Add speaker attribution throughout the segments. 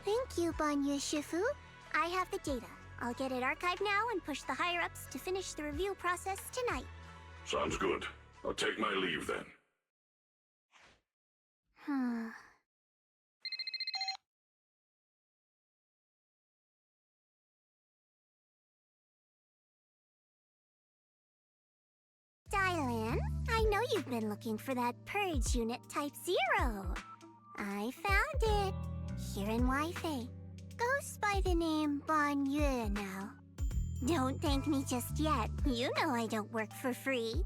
Speaker 1: Thank you, Banya Shifu. I have the data. I'll get it archived now and push the higher-ups to finish the review process tonight.
Speaker 2: Sounds good. I'll take my leave then.
Speaker 1: Dylan, I know you've been looking for that purge unit Type 0. I found it. Here in Wi-Fi. Goes by the name Banya now. Don't thank me just yet. You know I don't work for free.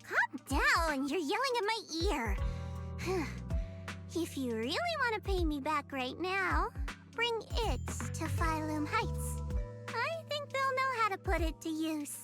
Speaker 1: Calm down, you're yelling at my ear. If you really want to pay me back right now, bring it to Phylum Heights. I think they'll know how to put it to use.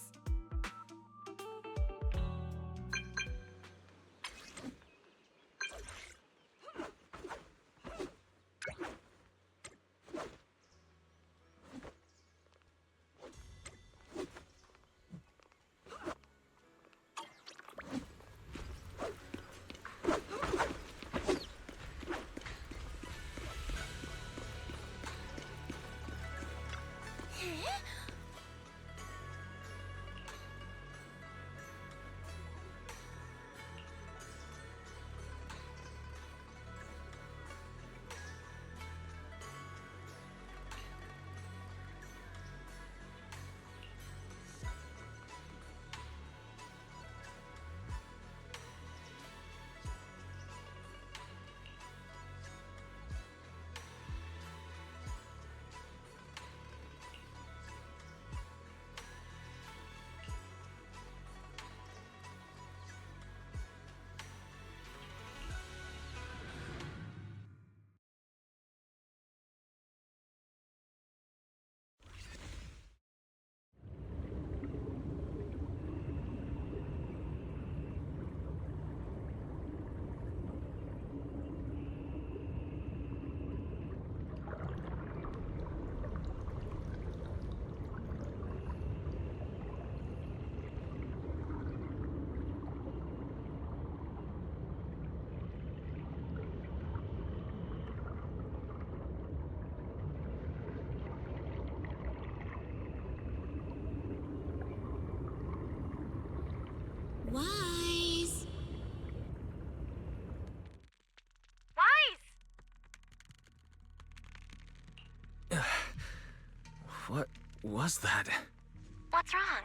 Speaker 3: Wise!
Speaker 4: What was that?
Speaker 3: What's wrong?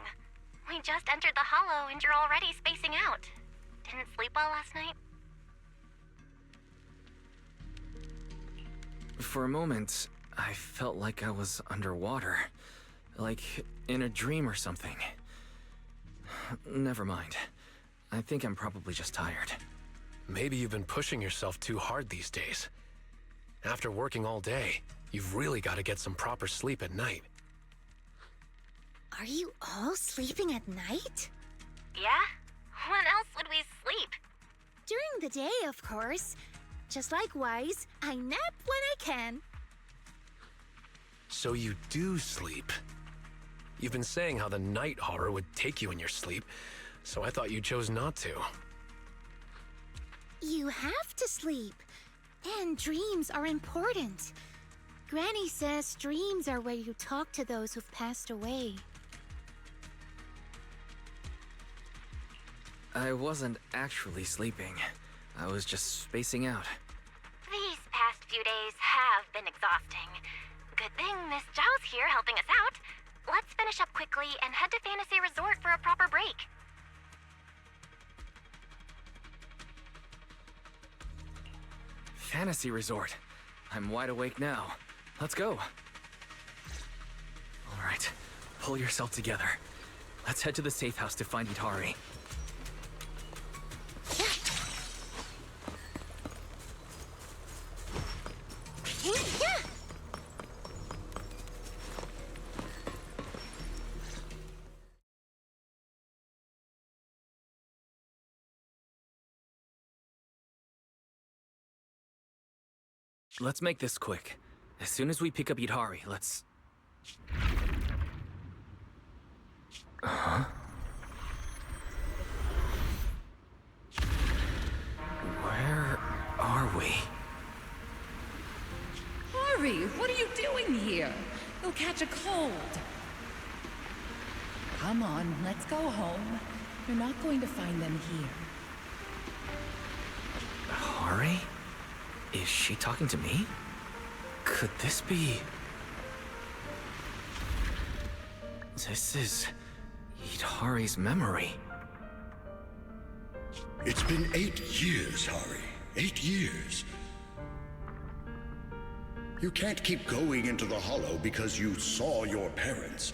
Speaker 3: We just entered the hollow and you're already spacing out. Didn't sleep well last night?
Speaker 4: For a moment, I felt like I was underwater. Like in a dream or something. Never mind. I think I'm probably just tired.
Speaker 5: Maybe you've been pushing yourself too hard these days. After working all day, you've really got to get some proper sleep at night.
Speaker 6: Are you all sleeping at night?
Speaker 3: Yeah? When else would we sleep?
Speaker 6: During the day, of course. Just like Wise, I nap when I can.
Speaker 5: So you do sleep. You've been saying how the night horror would take you in your sleep, so I thought you chose not to.
Speaker 6: You have to sleep. And dreams are important. Granny says dreams are where you talk to those who've passed away.
Speaker 4: I wasn't actually sleeping. I was just spacing out.
Speaker 3: These past few days have been exhausting. Good thing Miss Zhao's here helping us out. Let's finish up quickly and head to Fantasy Resort for a proper break.
Speaker 4: Fantasy Resort. I'm wide awake now. Let's go. All right, pull yourself together. Let's head to the safe house to find Itari. Let's make this quick. As soon as we pick up Itari, let's... Huh? Where are we?
Speaker 7: Hurry! What are you doing here? You'll catch a cold. Come on, let's go home. You're not going to find them here.
Speaker 4: Hari? Is she talking to me? Could this be... This is... Hidari's memory.
Speaker 8: It's been 8 years, Hari. 8 years. You can't keep going into the Hollow because you saw your parents.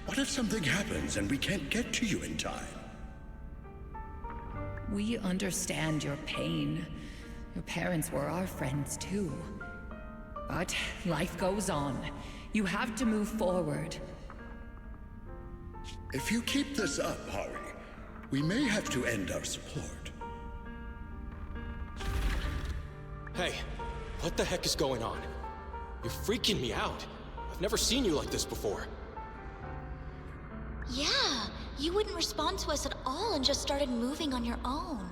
Speaker 8: What if something happens and we can't get to you in time?
Speaker 7: We understand your pain. Your parents were our friends too. But life goes on. You have to move forward.
Speaker 8: If you keep this up, Hari, we may have to end our support.
Speaker 9: Hey, what the heck is going on? You're freaking me out. I've never seen you like this before.
Speaker 10: Yeah, you wouldn't respond to us at all and just started moving on your own.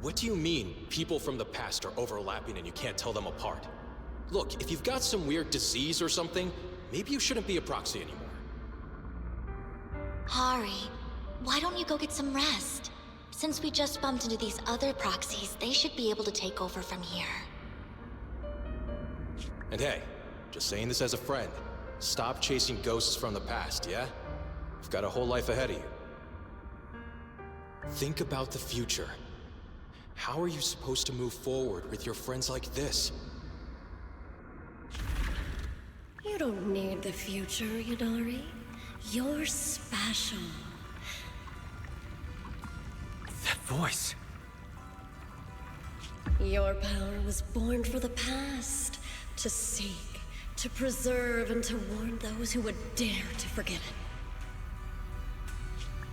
Speaker 9: What do you mean, people from the past are overlapping and you can't tell them apart? Look, if you've got some weird disease or something, maybe you shouldn't be a proxy anymore.
Speaker 10: Hari, why don't you go get some rest? Since we just bumped into these other proxies, they should be able to take over from here.
Speaker 9: And hey, just saying this as a friend, stop chasing ghosts from the past, yeah? You've got a whole life ahead of you. Think about the future. How are you supposed to move forward with your friends like this?
Speaker 11: You don't need the future, Hidari. You're special.
Speaker 4: That voice.
Speaker 11: Your power was born for the past, to seek, to preserve, and to warn those who would dare to forget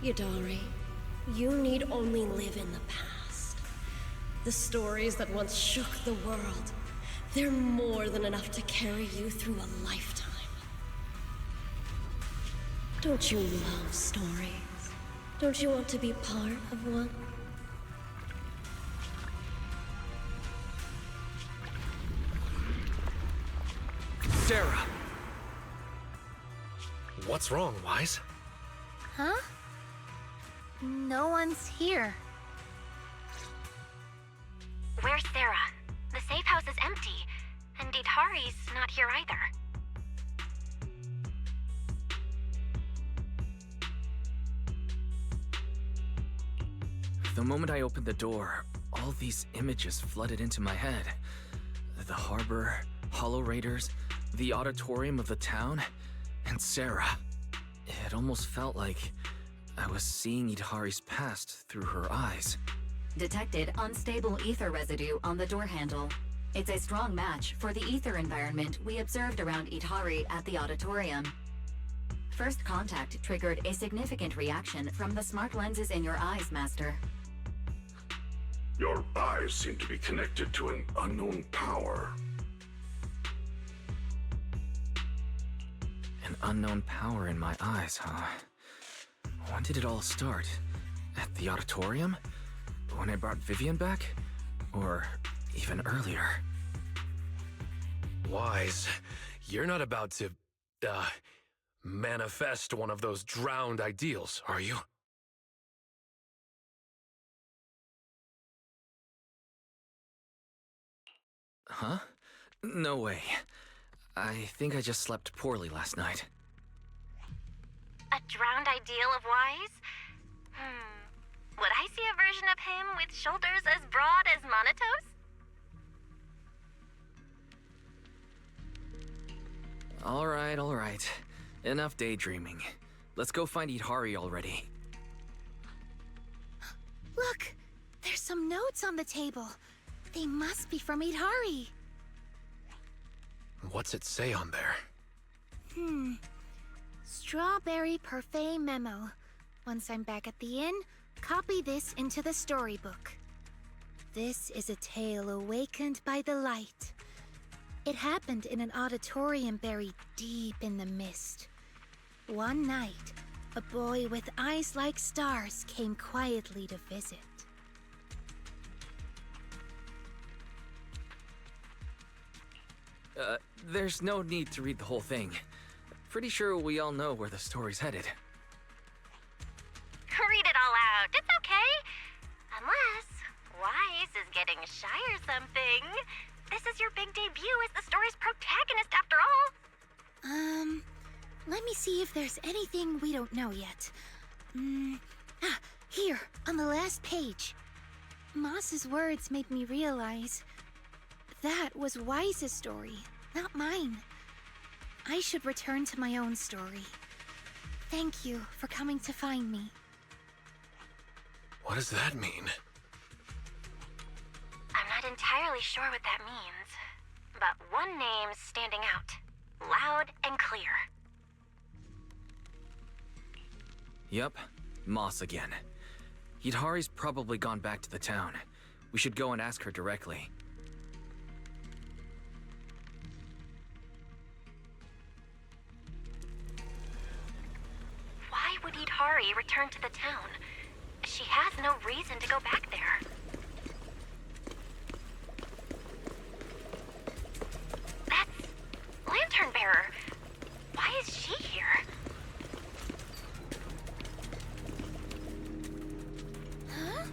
Speaker 11: it. Hidari, you need only live in the past. The stories that once shook the world, they're more than enough to carry you through a lifetime. Don't you love stories? Don't you want to be part of one?
Speaker 4: Sarah!
Speaker 5: What's wrong, Wise?
Speaker 6: Huh? No one's here.
Speaker 3: Where's Sarah? The safe house is empty, and Hidari's not here either.
Speaker 4: The moment I opened the door, all these images flooded into my head. The harbor, Hollow Raiders, the auditorium of the town, and Sarah. It almost felt like I was seeing Hidari's past through her eyes.
Speaker 12: Detected unstable ether residue on the door handle. It's a strong match for the ether environment we observed around Hidari at the auditorium. First contact triggered a significant reaction from the smart lenses in your eyes, Master.
Speaker 2: Your eyes seem to be connected to an unknown power.
Speaker 4: An unknown power in my eyes, huh? When did it all start? At the auditorium? When I brought Vivian back? Or even earlier?
Speaker 5: Wise, you're not about to, manifest one of those drowned ideals, are you?
Speaker 4: Huh? No way. I think I just slept poorly last night.
Speaker 3: A drowned ideal of Wise? Would I see a version of him with shoulders as broad as Monoto's?
Speaker 4: All right. Enough daydreaming. Let's go find Hidari already.
Speaker 6: Look! There's some notes on the table. They must be from Hidari.
Speaker 5: What's it say on there?
Speaker 6: Strawberry Parfait memo. Once I'm back at the inn, copy this into the storybook. This is a tale awakened by the light. It happened in an auditorium buried deep in the mist. One night, a boy with eyes like stars came quietly to visit.
Speaker 4: There's no need to read the whole thing. Pretty sure we all know where the story's headed.
Speaker 3: Read it all out. It's okay. Unless Wise is getting shy or something. This is your big debut as the story's protagonist after all.
Speaker 6: Let me see if there's anything we don't know yet. Here, on the last page. Moss's words made me realize that was Wise's story, not mine. I should return to my own story. Thank you for coming to find me.
Speaker 5: What does that mean?
Speaker 3: I'm not entirely sure what that means, but one name's standing out, loud and clear.
Speaker 4: Yep, Moss again. Yidhari's probably gone back to the town. We should go and ask her directly.
Speaker 3: Why would Yidhari return to the town? She has no reason to go back there. That's Lantern Bearer. Why is she here?
Speaker 6: Huh?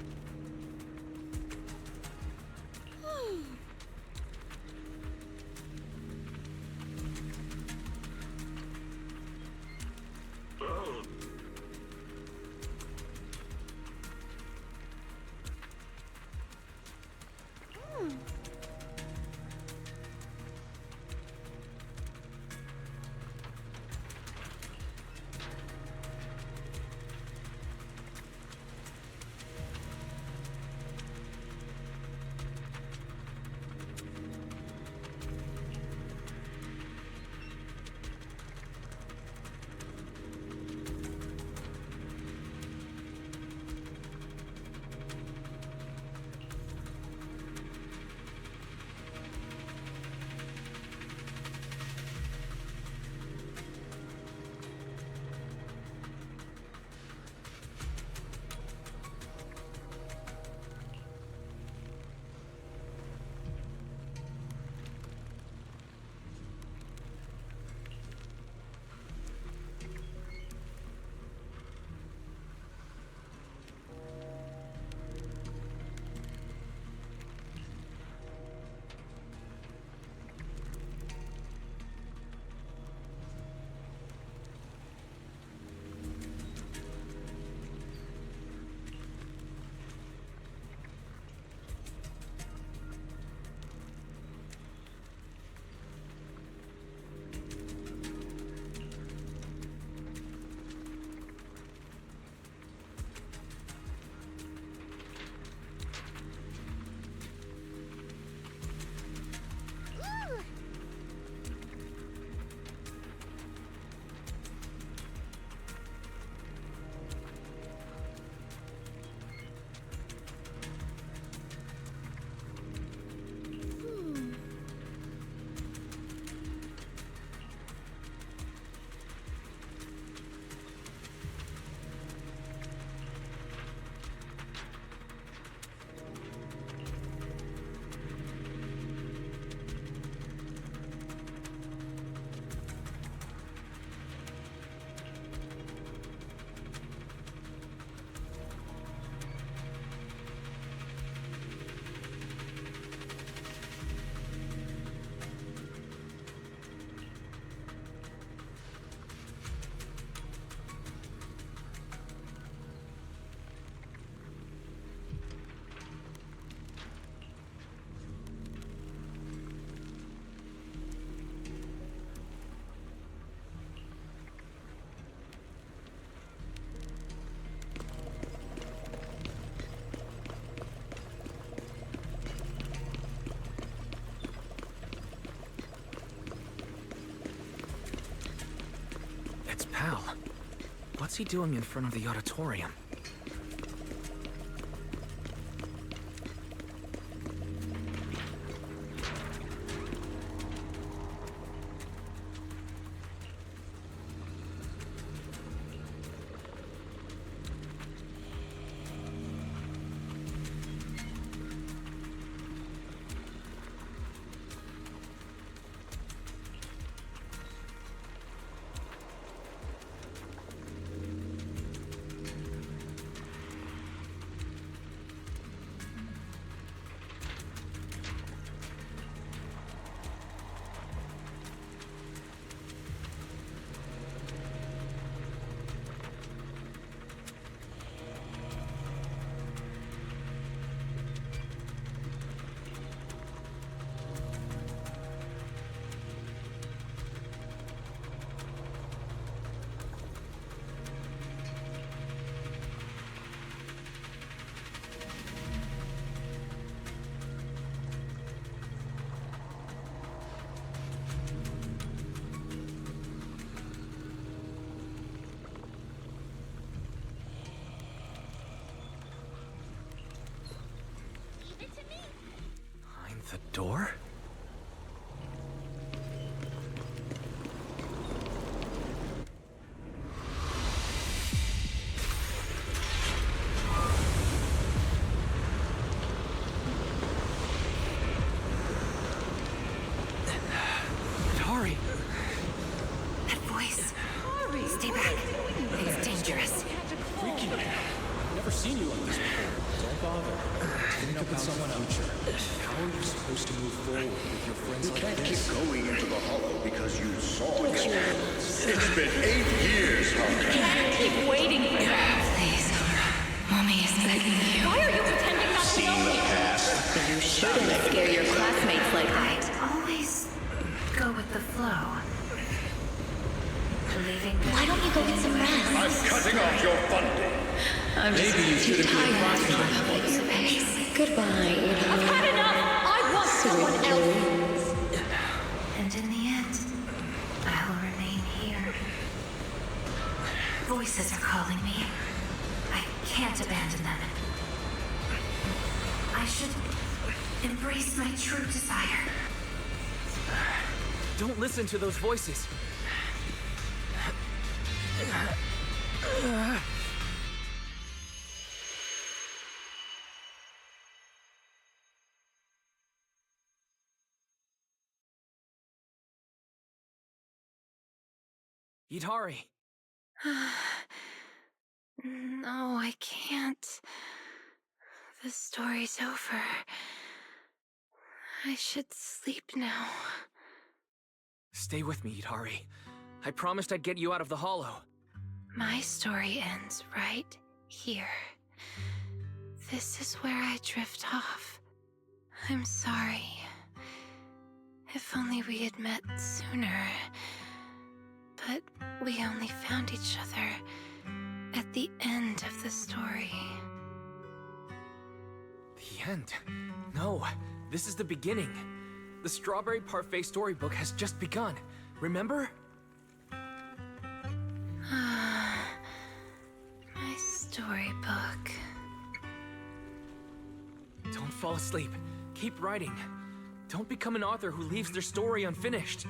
Speaker 4: It's Pal. What's he doing in front of the auditorium? door? Hurry!
Speaker 6: That voice. Stay back. It's dangerous.
Speaker 9: Freaking out. Never seen you like this before. Don't bother. Think up with someone else. How are you supposed to move forward with your friends
Speaker 8: You
Speaker 9: like
Speaker 8: can't
Speaker 9: this?
Speaker 8: keep going into the hollow because you saw your parents. It's been 8 years, Hunter.
Speaker 7: Can't keep waiting for that.
Speaker 6: Please, Mommy is begging you.
Speaker 7: Why are you pretending not to know me?
Speaker 12: You shouldn't scare your classmates like that.
Speaker 6: Always go with the flow. Believing that
Speaker 10: Why don't you go get some rest?
Speaker 8: I'm cutting off your funding.
Speaker 7: I'm just too tired to public space. Goodbye,
Speaker 3: I've had enough! I want someone else!
Speaker 6: And in the end, I will remain here. Voices are calling me. I can't abandon them. I should embrace my true desire.
Speaker 4: Don't listen to those voices. Itari!
Speaker 6: No, I can't. The story's over. I should sleep now.
Speaker 4: Stay with me, Itari. I promised I'd get you out of the hollow.
Speaker 6: My story ends right here. This is where I drift off. I'm sorry. If only we had met sooner. But we only found each other at the end of the story.
Speaker 4: The end? No, this is the beginning. The Strawberry Parfait storybook has just begun. Remember?
Speaker 6: My storybook.
Speaker 4: Don't fall asleep. Keep writing. Don't become an author who leaves their story unfinished.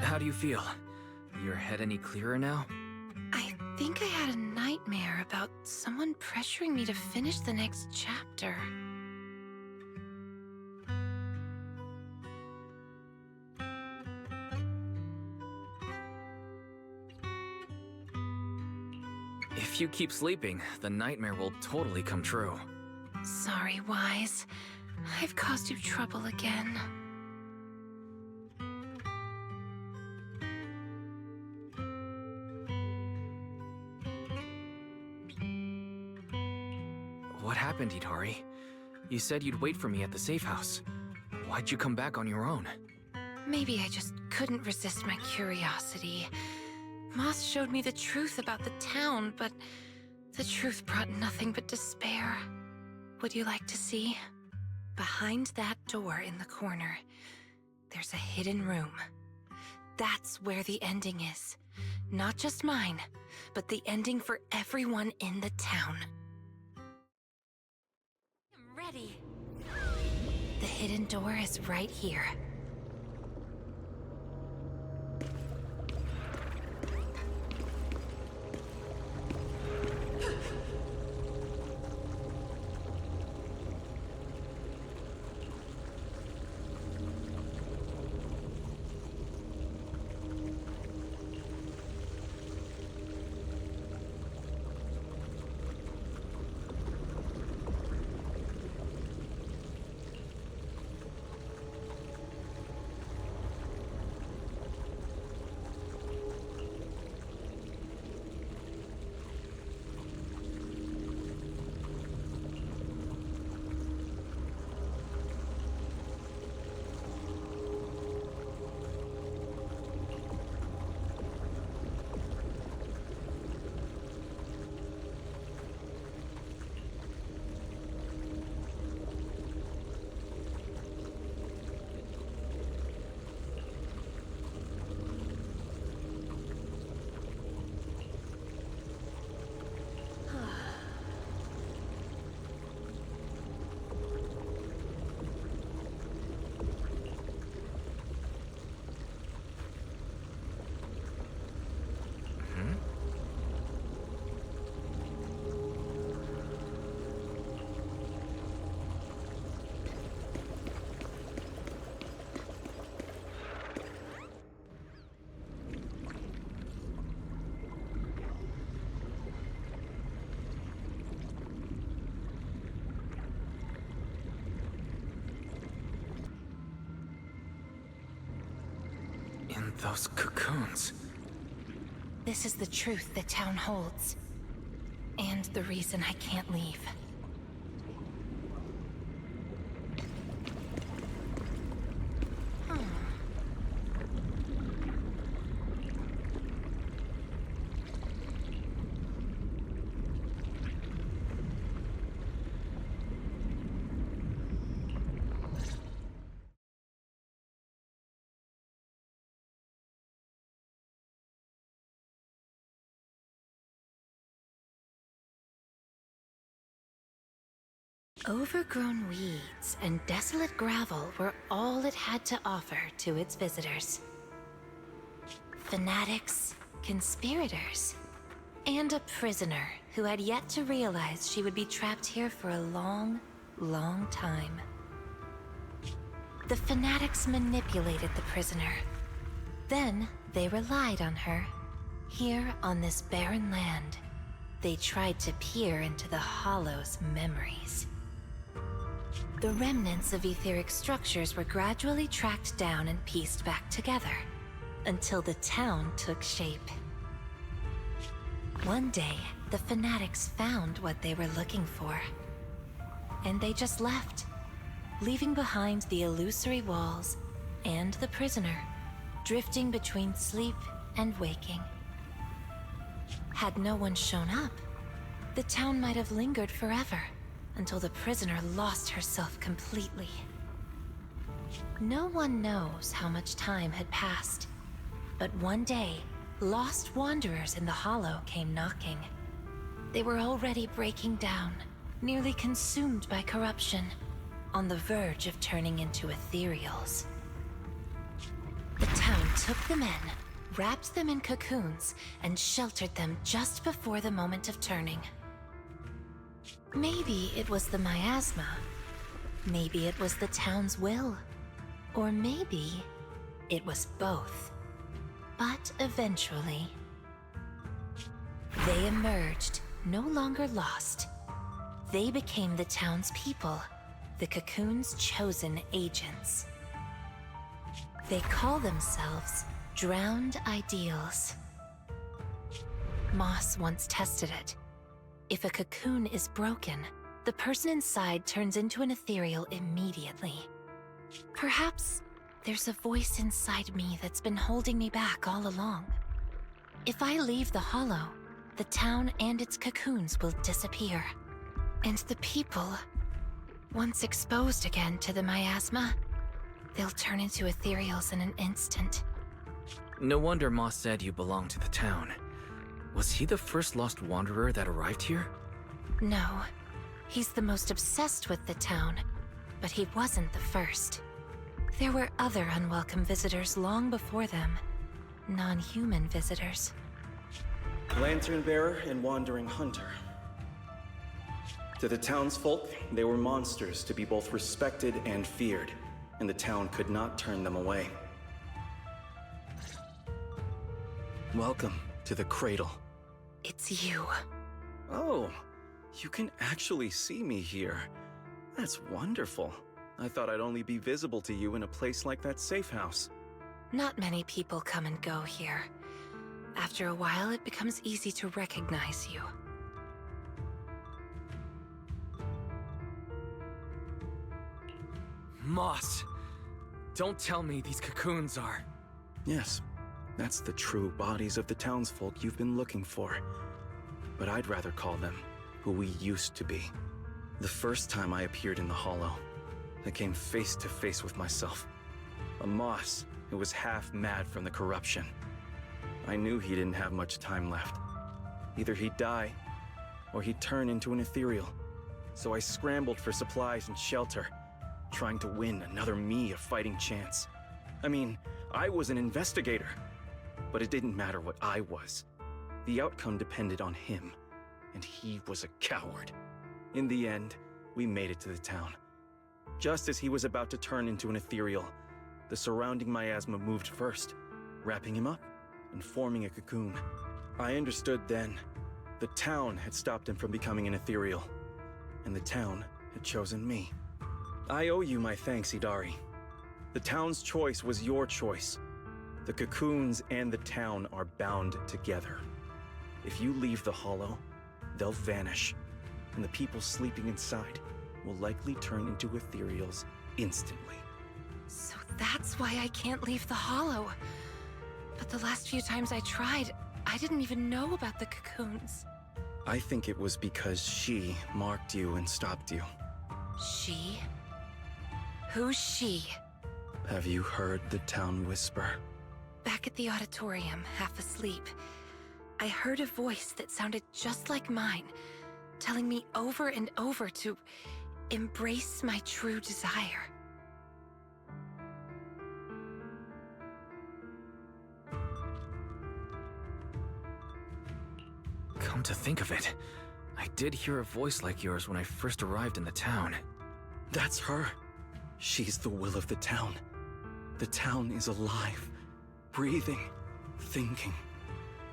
Speaker 4: How do you feel? Your head any clearer now?
Speaker 6: I think I had a nightmare about someone pressuring me to finish the next chapter.
Speaker 4: If you keep sleeping, the nightmare will totally come true.
Speaker 6: Sorry, Wise. I've caused you trouble again.
Speaker 4: What happened, Itari? You said you'd wait for me at the safe house. Why'd you come back on your own?
Speaker 6: Maybe I just couldn't resist my curiosity. Moss showed me the truth about the town, but the truth brought nothing but despair. Would you like to see? Behind that door in the corner, there's a hidden room. That's where the ending is. Not just mine, but the ending for everyone in the town. I'm ready. The hidden door is right here.
Speaker 4: Those cocoons.
Speaker 6: This is the truth the town holds. And the reason I can't leave. Overgrown weeds and desolate gravel were all it had to offer to its visitors. Fanatics, conspirators, and a prisoner who had yet to realize she would be trapped here for a long, long time. The fanatics manipulated the prisoner. Then they relied on her. Here on this barren land, they tried to peer into the Hollow's memories. The remnants of etheric structures were gradually tracked down and pieced back together, until the town took shape. One day, the fanatics found what they were looking for. And they just left, leaving behind the illusory walls and the prisoner, drifting between sleep and waking. Had no one shown up, the town might have lingered forever, until the prisoner lost herself completely. No one knows how much time had passed, but one day, lost wanderers in the Hollow came knocking. They were already breaking down, nearly consumed by corruption, on the verge of turning into Ethereals. The town took them in, wrapped them in cocoons, and sheltered them just before the moment of turning. Maybe it was the miasma. Maybe it was the town's will. Or maybe it was both. But eventually, they emerged, no longer lost. They became the town's people, the cocoon's chosen agents. They call themselves Drowned Ideals. Moss once tested it. If a cocoon is broken, the person inside turns into an ethereal immediately. Perhaps there's a voice inside me that's been holding me back all along. If I leave the Hollow, the town and its cocoons will disappear. And the people, once exposed again to the miasma, they'll turn into ethereals in an instant.
Speaker 4: No wonder Moss said you belonged to the town. Was he the first lost wanderer that arrived here?
Speaker 6: No. He's the most obsessed with the town, but he wasn't the first. There were other unwelcome visitors long before them. Non-human visitors.
Speaker 13: Lantern bearer and wandering hunter. To the townsfolk, they were monsters to be both respected and feared, and the town could not turn them away. Welcome to the cradle.
Speaker 6: It's you.
Speaker 13: Oh, you can actually see me here. That's wonderful. I thought I'd only be visible to you in a place like that safe house.
Speaker 6: Not many people come and go here. After a while, it becomes easy to recognize you.
Speaker 4: Moss! Don't tell me these cocoons are...
Speaker 13: Yes, that's the true bodies of the townsfolk you've been looking for. But I'd rather call them who we used to be. The first time I appeared in the Hollow, I came face to face with myself. A Moss who was half mad from the corruption. I knew he didn't have much time left. Either he'd die, or he'd turn into an ethereal. So I scrambled for supplies and shelter, trying to win another me a fighting chance. I mean, I was an investigator. But it didn't matter what I was. The outcome depended on him, and he was a coward. In the end, we made it to the town. Just as he was about to turn into an ethereal, the surrounding miasma moved first, wrapping him up and forming a cocoon. I understood then. The town had stopped him from becoming an ethereal, and the town had chosen me. I owe you my thanks, Idari. The town's choice was your choice. The cocoons and the town are bound together. If you leave the hollow, they'll vanish, and the people sleeping inside will likely turn into Ethereals instantly.
Speaker 6: So that's why I can't leave the hollow. But the last few times I tried, I didn't even know about the cocoons.
Speaker 13: I think it was because she marked you and stopped you.
Speaker 6: She? Who's she?
Speaker 13: Have you heard the town whisper?
Speaker 6: Back at the auditorium, half asleep, I heard a voice that sounded just like mine, telling me over and over to embrace my true desire.
Speaker 4: Come to think of it, I did hear a voice like yours when I first arrived in the town.
Speaker 13: That's her. She's the will of the town. The town is alive, breathing, thinking,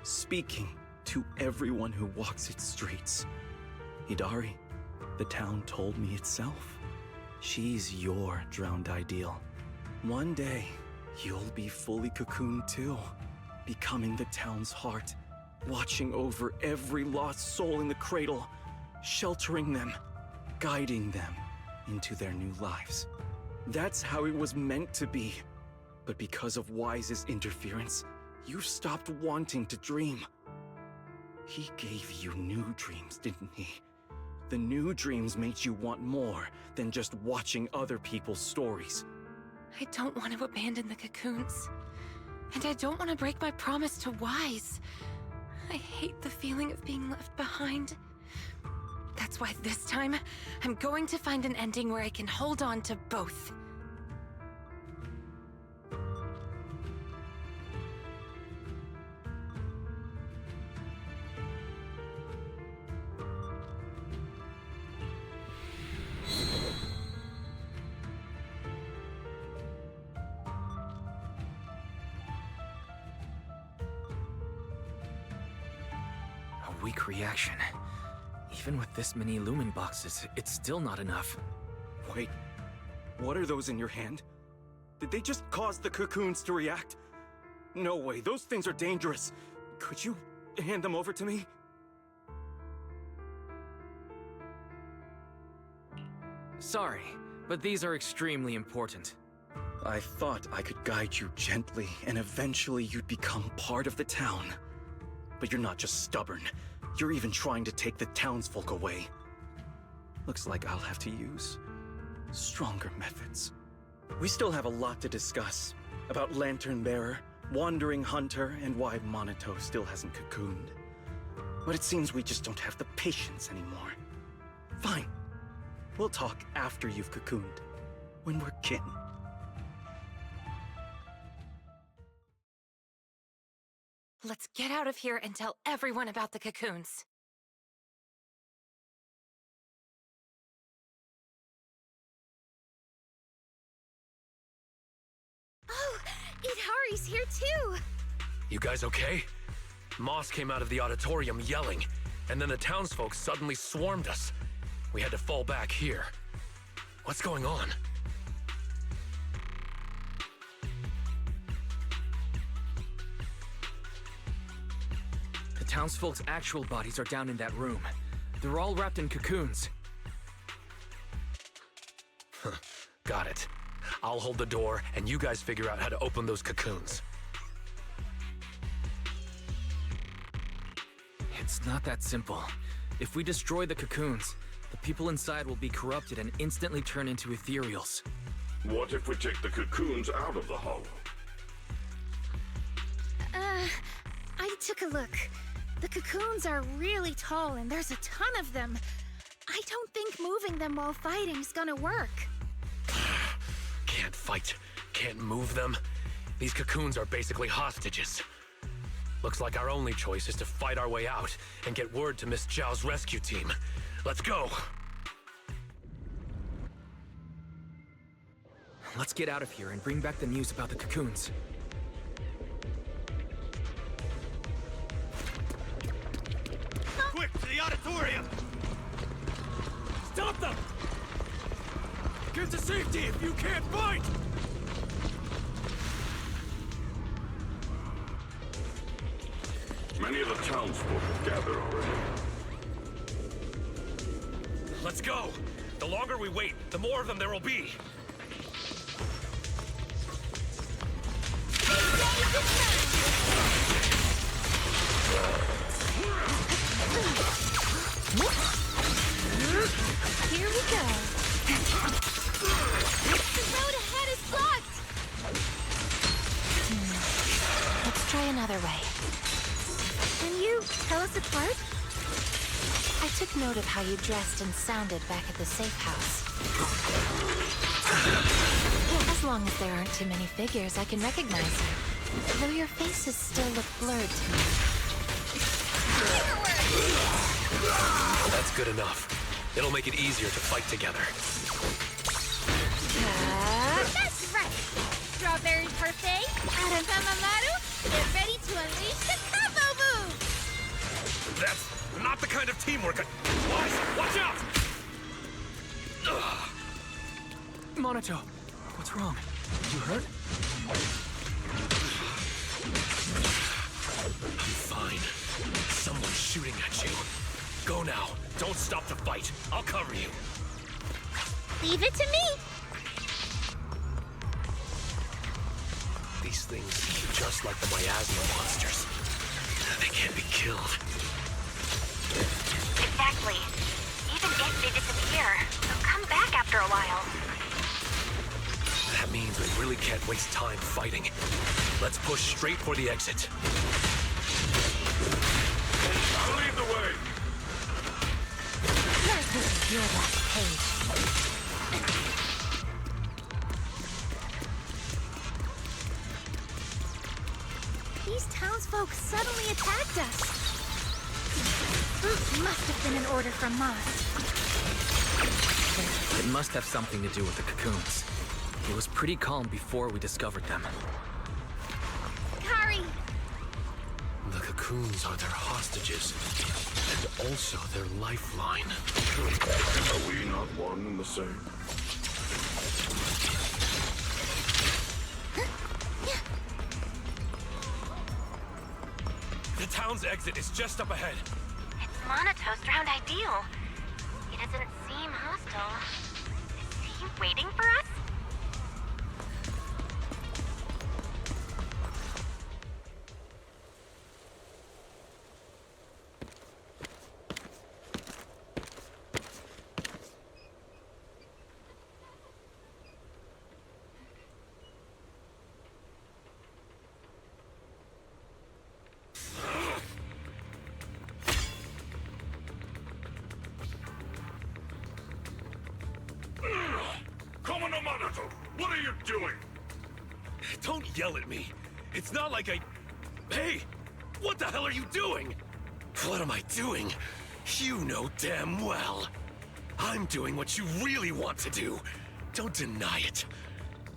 Speaker 13: speaking to everyone who walks its streets. Hidari, the town told me itself. She's your drowned ideal. One day, you'll be fully cocooned too, becoming the town's heart, watching over every lost soul in the cradle, sheltering them, guiding them into their new lives. That's how it was meant to be. But because of Wise's interference, you stopped wanting to dream. He gave you new dreams, didn't he? The new dreams made you want more than just watching other people's stories.
Speaker 6: I don't want to abandon the cocoons. And I don't want to break my promise to Wise. I hate the feeling of being left behind. That's why this time, I'm going to find an ending where I can hold on to both.
Speaker 4: A weak reaction. Even with this many lumen boxes, it's still not enough.
Speaker 13: Wait, what are those in your hand? Did they just cause the cocoons to react? No way, those things are dangerous. Could you hand them over to me?
Speaker 4: Sorry, but these are extremely important.
Speaker 13: I thought I could guide you gently, and eventually you'd become part of the town. But you're not just stubborn. You're even trying to take the townsfolk away. Looks like I'll have to use stronger methods. We still have a lot to discuss about Lantern Bearer, Wandering Hunter, and why Monito still hasn't cocooned. But it seems we just don't have the patience anymore. Fine. We'll talk after you've cocooned, when we're kin.
Speaker 6: Let's get out of here and tell everyone about the cocoons. Oh, Hidari's here too!
Speaker 5: You guys okay? Moss came out of the auditorium yelling, and then the townsfolk suddenly swarmed us. We had to fall back here. What's going on?
Speaker 4: The townsfolk's actual bodies are down in that room. They're all wrapped in cocoons.
Speaker 5: Got it. I'll hold the door, and you guys figure out how to open those cocoons.
Speaker 4: It's not that simple. If we destroy the cocoons, the people inside will be corrupted and instantly turn into Ethereals.
Speaker 2: What if we take the cocoons out of the hollow?
Speaker 6: I took a look. The cocoons are really tall and there's a ton of them. I don't think moving them while fighting's gonna work.
Speaker 5: Can't fight, can't move them. These cocoons are basically hostages. Looks like our only choice is to fight our way out and get word to Miss Zhao's rescue team. Let's go!
Speaker 4: Let's get out of here and bring back the news about the cocoons.
Speaker 14: Quick, to the auditorium! Stop them! Get to safety if you can't fight!
Speaker 2: Many of the townsfolk have gathered already.
Speaker 5: Let's go! The longer we wait, the more of them there will be.
Speaker 6: Here we go. The road ahead is blocked!
Speaker 10: Let's try another way.
Speaker 6: Can you tell us apart?
Speaker 10: I took note of how you dressed and sounded back at the safe house. As long as there aren't too many figures, I can recognize you. Though your faces still look blurred to me.
Speaker 5: That's good enough. It'll make it easier to fight together.
Speaker 6: That's right! Strawberry Parfait, Adam Amamaru, get ready to unleash the combo move!
Speaker 5: That's not the kind of teamwork Watch out! Ugh.
Speaker 4: Monato, what's wrong? You hurt?
Speaker 5: I'm fine. Someone's shooting at you. Go now. Don't stop to fight. I'll cover you.
Speaker 6: Leave it to me!
Speaker 5: These things seem just like the miasma monsters. They can't be killed.
Speaker 3: Exactly. Even if they disappear, they'll come back after a while.
Speaker 5: That means we really can't waste time fighting. Let's push straight for the exit.
Speaker 2: I'll lead the way.
Speaker 10: This is your last page.
Speaker 6: These townsfolk suddenly attacked us. Must have been an order from Moss.
Speaker 4: It must have something to do with the cocoons. It was pretty calm before we discovered them.
Speaker 6: Kari!
Speaker 5: The cocoons are their hostages, and also their lifeline.
Speaker 2: Are we not one and the same?
Speaker 5: The town's exit is just up ahead.
Speaker 3: It's Monato's round ideal. He doesn't seem hostile. Is he waiting for us?
Speaker 2: What are you doing?
Speaker 5: Don't yell at me. It's not like I... Hey! What the hell are you doing? What am I doing? You know damn well. I'm doing what you really want to do. Don't deny it.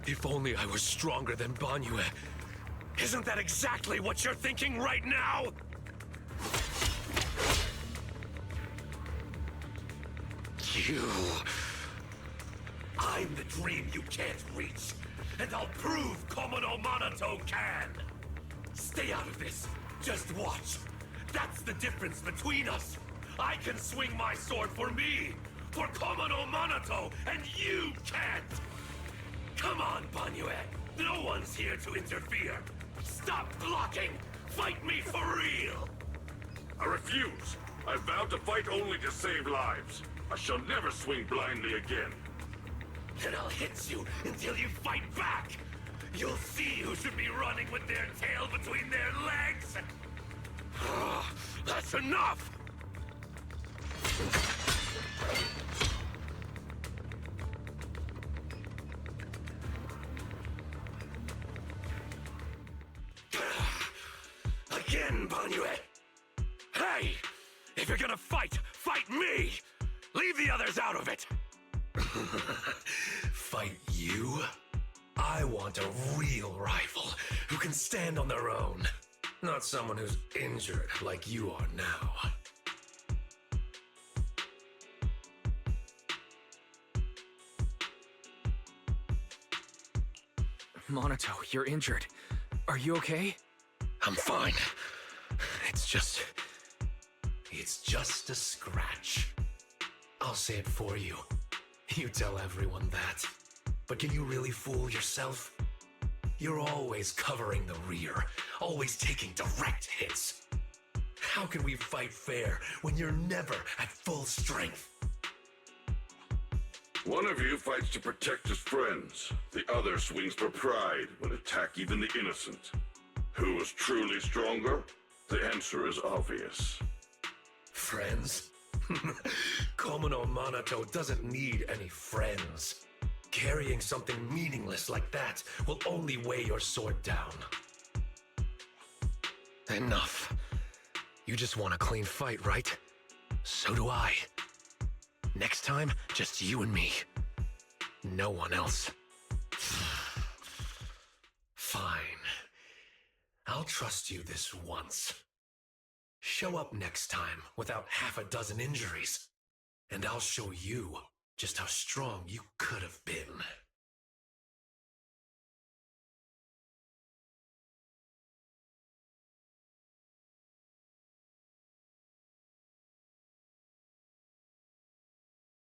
Speaker 5: If only I was stronger than Banyue. Isn't that exactly what you're thinking right now? You... I'm the dream you can't reach, and I'll prove Komodo Monato can! Stay out of this. Just watch. That's the difference between us. I can swing my sword for me, for Komodo Monato, and you can't! Come on, Banyue. No one's here to interfere. Stop blocking! Fight me for real!
Speaker 2: I refuse. I vowed to fight only to save lives. I shall never swing blindly again.
Speaker 5: Then I'll hit you until you fight back! You'll see who should be running with their tail between their legs! That's enough! Again, Banyue! Hey! If you're gonna fight, fight me! Leave the others out of it! Fight you? I want a real rival who can stand on their own. Not someone who's injured like you are now.
Speaker 4: Monato, you're injured. Are you okay?
Speaker 5: I'm fine. It's just a scratch. I'll say it for you. You tell everyone that. But can you really fool yourself? You're always covering the rear, always taking direct hits. How can we fight fair when you're never at full strength?
Speaker 2: One of you fights to protect his friends. The other swings for pride when attack even the innocent. Who is truly stronger? The answer is obvious.
Speaker 5: Friends? Komono Monato doesn't need any friends. Carrying something meaningless like that will only weigh your sword down. Enough. You just want a clean fight, right? So do I. Next time, just you and me. No one else. Fine. I'll trust you this once. Show up next time without half a dozen injuries, and I'll show you just how strong you could have been.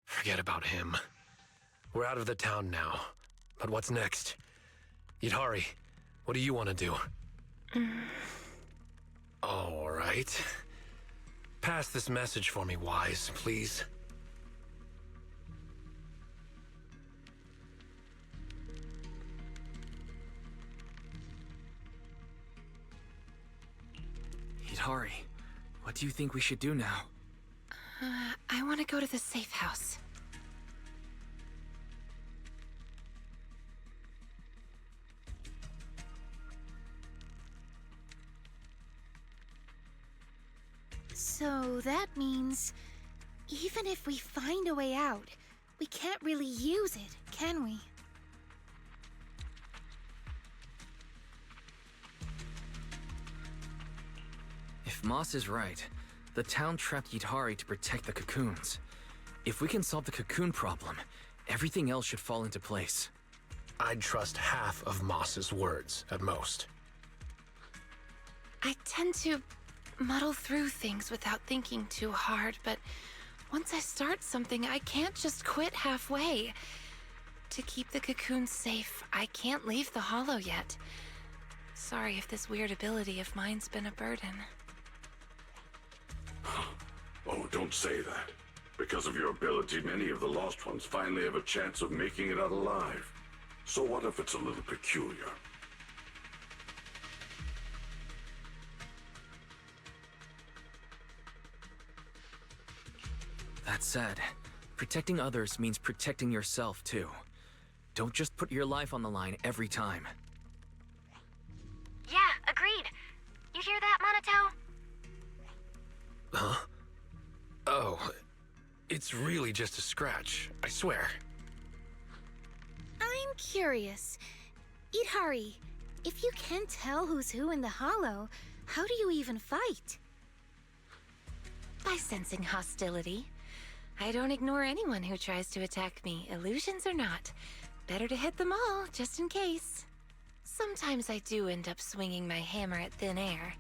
Speaker 5: Forget about him. We're out of the town now. But what's next? Yidhari, what do you want to do? All right. Pass this message for me, Wise, please.
Speaker 4: Yidhari, what do you think we should do now?
Speaker 6: I want to go to the safe house. So that means, even if we find a way out, we can't really use it, can we?
Speaker 4: If Moss is right, the town trapped Yidhari to protect the cocoons. If we can solve the cocoon problem, everything else should fall into place.
Speaker 5: I'd trust half of Moss's words, at most.
Speaker 6: I tend to muddle through things without thinking too hard, but once I start something, I can't just quit halfway. To keep the cocoons safe, I can't leave the hollow yet. Sorry if this weird ability of mine's been a burden.
Speaker 2: Oh, don't say that. Because of your ability, many of the Lost Ones finally have a chance of making it out alive. So what if it's a little peculiar?
Speaker 4: That said, protecting others means protecting yourself, too. Don't just put your life on the line every time.
Speaker 3: Yeah, agreed. You hear that, Monato?
Speaker 5: Huh? Oh, it's really just a scratch, I swear.
Speaker 6: I'm curious. Yidhari, if you can't tell who's who in the hollow, how do you even fight? By sensing hostility. I don't ignore anyone who tries to attack me, illusions or not. Better to hit them all, just in case. Sometimes I do end up swinging my hammer at thin air,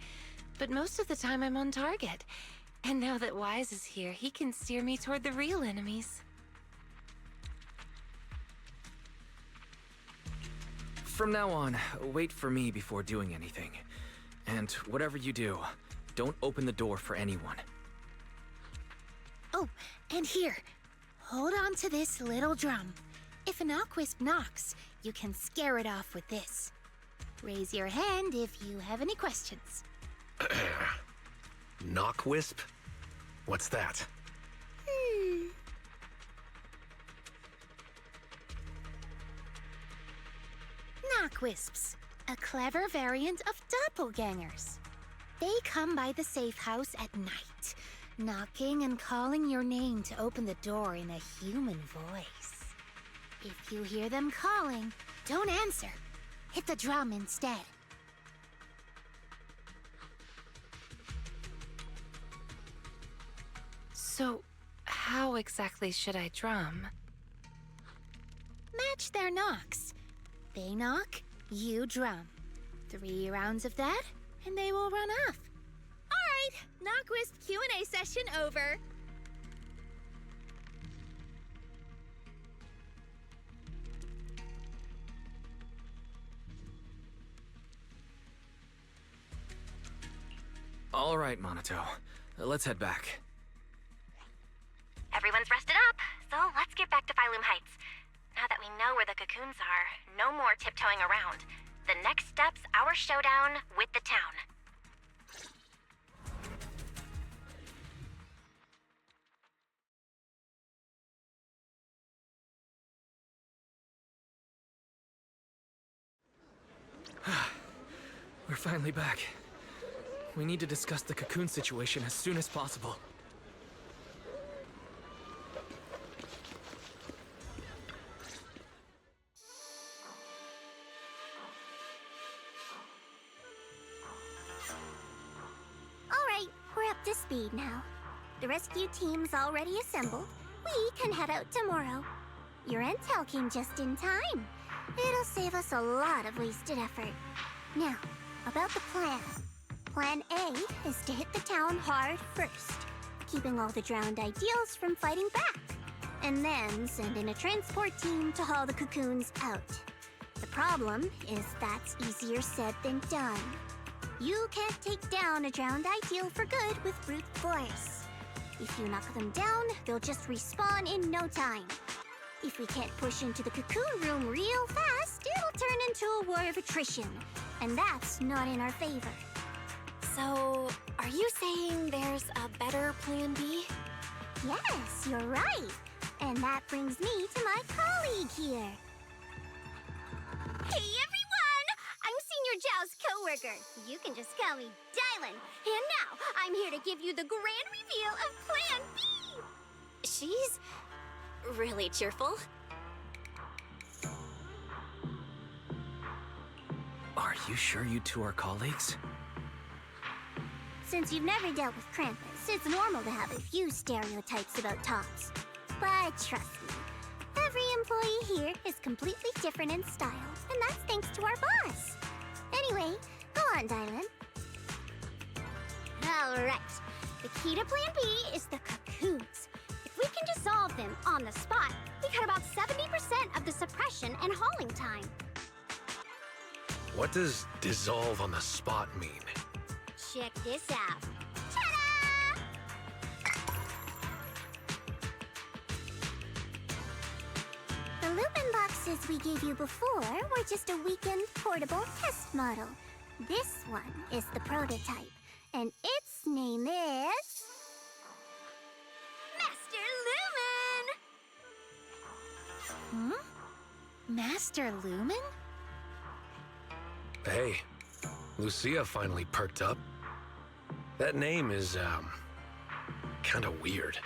Speaker 6: but most of the time I'm on target. And now that Wise is here, he can steer me toward the real enemies.
Speaker 4: From now on, wait for me before doing anything. And whatever you do, don't open the door for anyone.
Speaker 6: Oh, and here, hold on to this little drum. If an Aquisp knocks, you can scare it off with this. Raise your hand if you have any questions.
Speaker 5: Knockwisp? What's that?
Speaker 6: Knockwisps, a clever variant of doppelgangers. They come by the safe house at night, knocking and calling your name to open the door in a human voice. If you hear them calling, don't answer. Hit the drum instead. So, how exactly should I drum? Match their knocks. They knock, you drum. 3 rounds of that, and they will run off. right, Knockwisp Q&A session over.
Speaker 4: All right, Monato. Let's head back.
Speaker 3: Everyone's rested up, so let's get back to Phylum Heights. Now that we know where the cocoons are, no more tiptoeing around. The next step's our showdown with the town.
Speaker 4: We're finally back. We need to discuss the cocoon situation as soon as possible.
Speaker 1: Alright, we're up to speed now. The rescue team's already assembled. We can head out tomorrow. Your intel came just in time. It'll save us a lot of wasted effort. Now, about the plan. Plan A is to hit the town hard first, keeping all the drowned ideals from fighting back, and then send in a transport team to haul the cocoons out. The problem is that's easier said than done. You can't take down a drowned ideal for good with brute force. If you knock them down, they'll just respawn in no time. If we can't push into the cocoon room real fast, it'll turn into a war of attrition, and that's not in our favor.
Speaker 10: So, are you saying there's a better plan B?
Speaker 1: Yes, you're right. And that brings me to my colleague here.
Speaker 15: Hey everyone! I'm Senior Zhao's co-worker. You can just call me Dylan. And now, I'm here to give you the grand reveal of Plan B!
Speaker 10: She's really cheerful.
Speaker 4: Are you sure you two are colleagues?
Speaker 1: Since you've never dealt with Krampus, it's normal to have a few stereotypes about tops. But trust me, every employee here is completely different in style, and that's thanks to our boss. Anyway, go on, Dylan.
Speaker 15: Alright, the key to Plan B is the cocoons. If we can dissolve them on the spot, we cut about 70% of the suppression and hauling time.
Speaker 5: What does dissolve on the spot mean?
Speaker 15: Check this out. Ta-da!
Speaker 1: The Lumen boxes we gave you before were just a weekend portable test model. This one is the prototype, and its name is...
Speaker 15: Master Lumen!
Speaker 6: Master Lumen?
Speaker 5: Hey, Lucia finally perked up. That name is, kinda weird.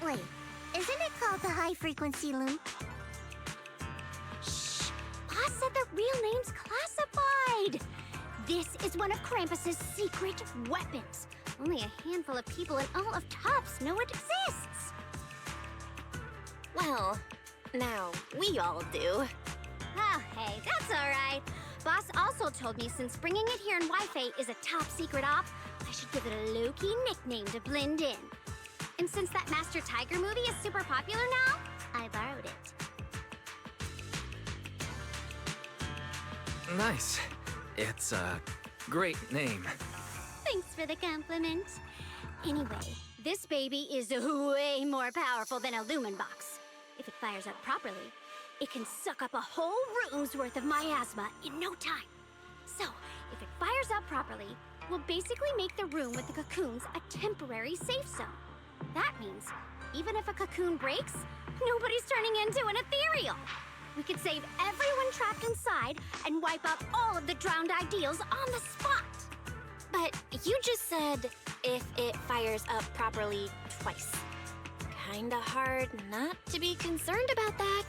Speaker 1: Wait, isn't it called the high-frequency loom?
Speaker 15: Boss said the real name's classified! This is one of Krampus's secret weapons. Only a handful of people in all of Tops know it exists.
Speaker 10: Well, now we all do.
Speaker 15: Oh, hey, that's alright. Boss also told me since bringing it here in Wi-Fi is a top secret op, I should give it a low-key nickname to blend in. And since that Master Tiger movie is super popular now, I borrowed it.
Speaker 4: Nice. It's a great name.
Speaker 15: Thanks for the compliment. Anyway, this baby is way more powerful than a Lumen box. If it fires up properly, it can suck up a whole room's worth of miasma in no time. So, if it fires up properly, we'll basically make the room with the cocoons a temporary safe zone. That means, even if a cocoon breaks, nobody's turning into an ethereal. We could save everyone trapped inside and wipe out all of the drowned ideals on the spot.
Speaker 10: But you just said, if it fires up properly twice. Kinda hard not to be concerned about that.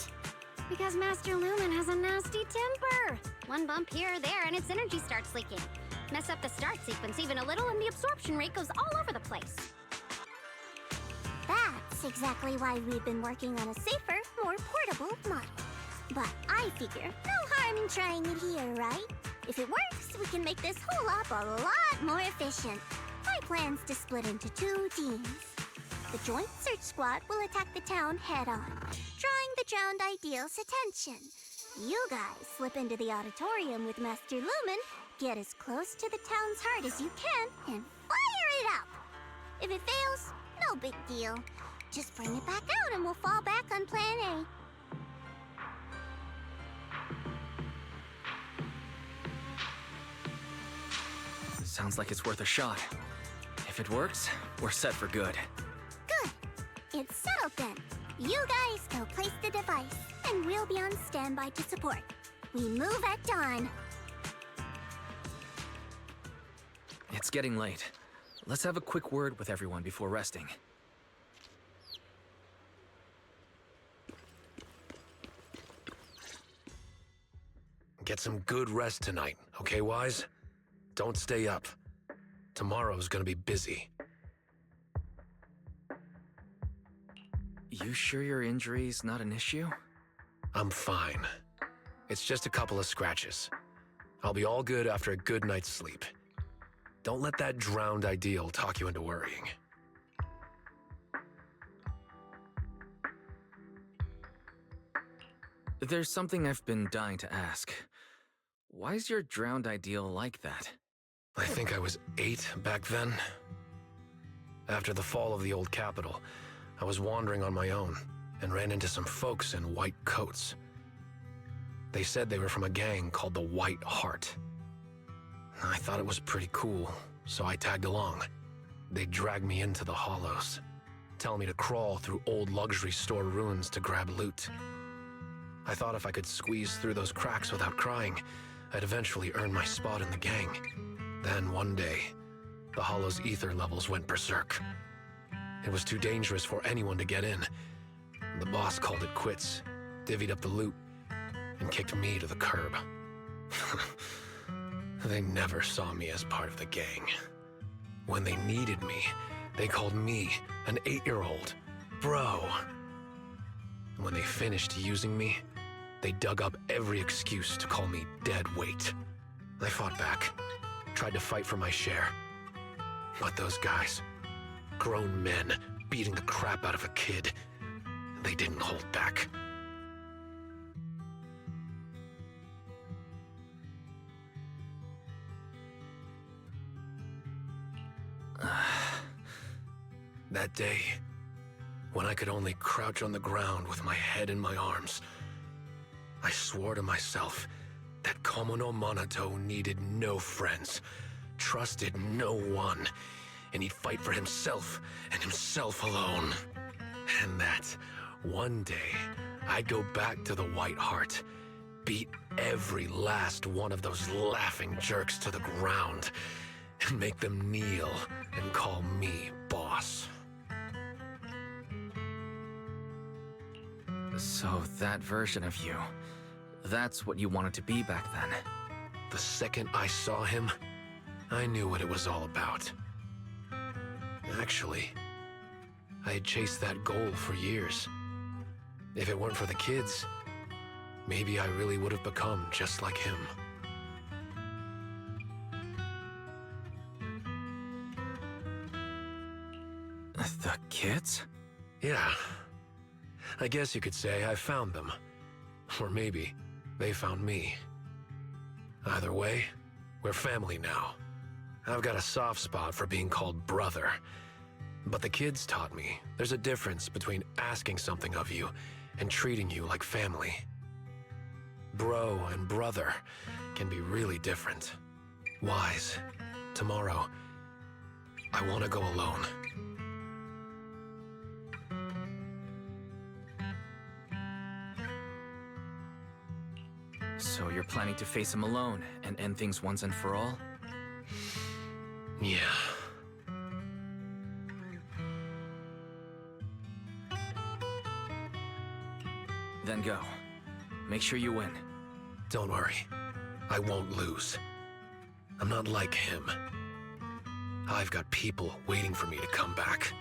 Speaker 15: Because Master Lumen has a nasty temper. One bump here or there and its energy starts leaking. Mess up the start sequence even a little and the absorption rate goes all over the place.
Speaker 1: That's exactly why we've been working on a safer, more portable model. But I figure no harm in trying it here, right? If it works, we can make this whole op a lot more efficient. My plan's to split into 2 teams. The Joint Search Squad will attack the town head-on, drawing the drowned ideal's attention. You guys slip into the auditorium with Master Lumen, get as close to the town's heart as you can, and fire it up! If it fails, no big deal. Just bring it back out and we'll fall back on Plan A.
Speaker 4: Sounds like it's worth a shot. If it works, we're set for good.
Speaker 1: Good. It's settled then. You guys go place the device, and we'll be on standby to support. We move at dawn.
Speaker 4: It's getting late. Let's have a quick word with everyone before resting.
Speaker 5: Get some good rest tonight, okay, Wise? Don't stay up. Tomorrow's gonna be busy.
Speaker 4: You sure your injury's not an issue?
Speaker 5: I'm fine. It's just a couple of scratches. I'll be all good after a good night's sleep. Don't let that drowned ideal talk you into worrying.
Speaker 4: There's something I've been dying to ask. Why's your drowned ideal like that?
Speaker 5: I think I was 8 back then. After the fall of the old capital, I was wandering on my own and ran into some folks in white coats. They said they were from a gang called the White Heart. I thought it was pretty cool, so I tagged along. They dragged me into the hollows, telling me to crawl through old luxury store ruins to grab loot. I thought if I could squeeze through those cracks without crying, I'd eventually earn my spot in the gang. Then one day, the Hollow's ether levels went berserk. It was too dangerous for anyone to get in. The boss called it quits, divvied up the loot, and kicked me to the curb. They never saw me as part of the gang. When they needed me, they called me an 8-year-old bro. When they finished using me, they dug up every excuse to call me dead weight. I fought back, tried to fight for my share. But those guys, grown men beating the crap out of a kid, they didn't hold back. That day, when I could only crouch on the ground with my head in my arms, I swore to myself that Komono Monato needed no friends, trusted no one, and he'd fight for himself and himself alone. And that one day, I'd go back to the White Heart, beat every last one of those laughing jerks to the ground, and make them kneel and call me boss.
Speaker 4: So that version of you, that's what you wanted to be back then?
Speaker 5: The second I saw him, I knew what it was all about. Actually, I had chased that goal for years. If it weren't for the kids, maybe I really would have become just like him.
Speaker 4: The kids?
Speaker 5: Yeah. I guess you could say I found them. Or maybe they found me. Either way, we're family now. I've got a soft spot for being called brother. But the kids taught me there's a difference between asking something of you and treating you like family. Bro and brother can be really different. Wise, tomorrow, I want to go alone.
Speaker 4: So you're planning to face him alone and end things once and for all?
Speaker 5: Yeah.
Speaker 4: Then go. Make sure you win.
Speaker 5: Don't worry. I won't lose. I'm not like him. I've got people waiting for me to come back.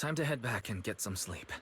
Speaker 4: Time to head back and get some sleep.